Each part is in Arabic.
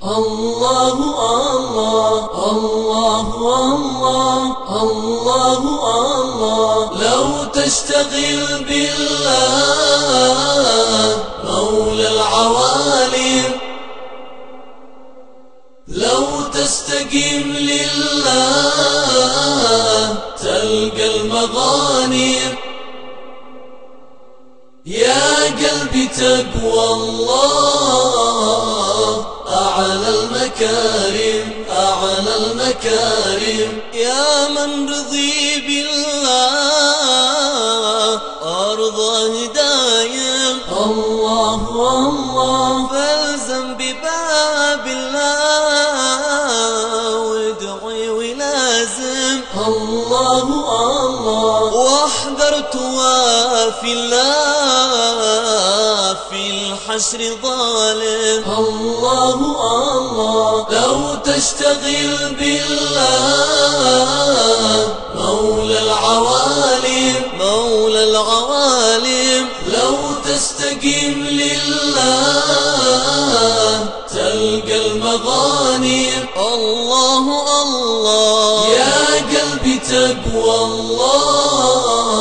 الله الله الله الله الله الله لو تشتغل بالله مولى العوالم، لو تستقيم لله تلقى المغانم. يا قلبي تقوى الله أعلى المكارم أعلى المكارم. يا من رضي بالله أرضاه دايم، الله الله فالزم بباب الله وادعي ولازم، الله الله واحذر توافي الله في الحشر ظالم، الله الله لو تشتغل بالله مولى العوالم مولى العوالم، لو تستقيم لله تلقى المغانم. الله الله يا قلبي تقوى الله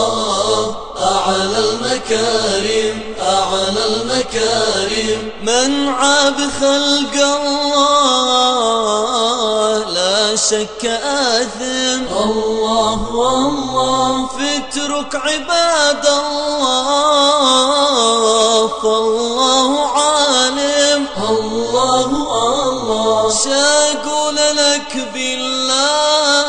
أعلى المكارم أعلى المكارم. من عاب خلق الله لا شك آثم، الله الله فاترك عباد الله فالله عالم، الله الله شاقول لك بالله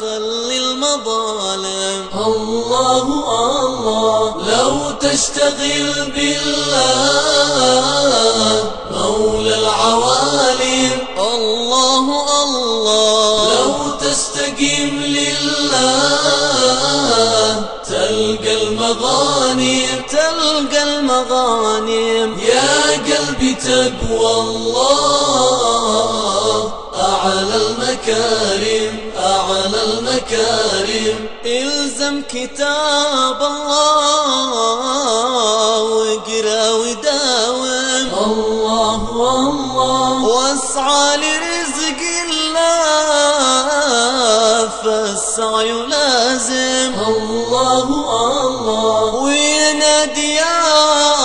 خلي المظالم، الله الله لو تشتغل بالله مولى العوالم، الله الله لو تستقيم لله تلقى المغانم تلقى المغانم. يا قلبي تقوى الله أعلى المكارم أعلى المكارم. الزم كتاب الله واقرا وداوم، الله الله واسعى لرزق الله فالسعي لازم، الله الله وينادي يا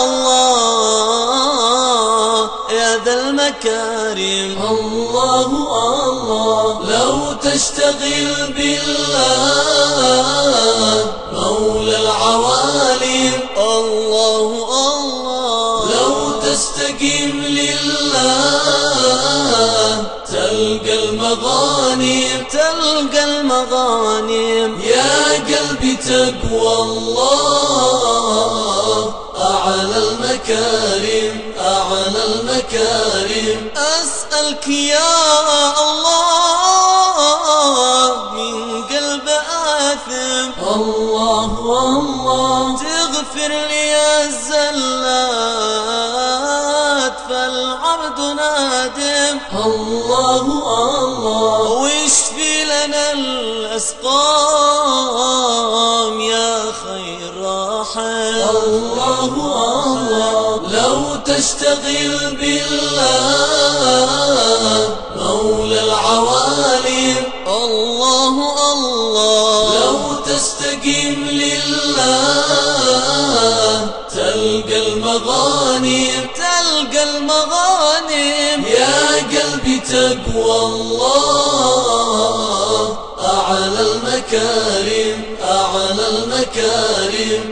الله يا ذا المكارم، الله الله لو تشتغل بالله مولى العوالم، الله الله لو تستقيم لله تلقى المغانم تلقى المغانم. يا قلبي تقوى الله أعلى المكارم أعلى المكارم. أسألك يا الله من قلب آثم، الله الله تغفر لي الزلات فالعبد نادم، الله الله واشفي لنا الأسقام يا خير راحم، الله الله لو تشتغل بالله مولى العوالم، الله الله لو تستقيم لله تلقى المغانم تلقى المغانم. يا قلبي تقوى الله أعلى المكارم أعلى المكارم.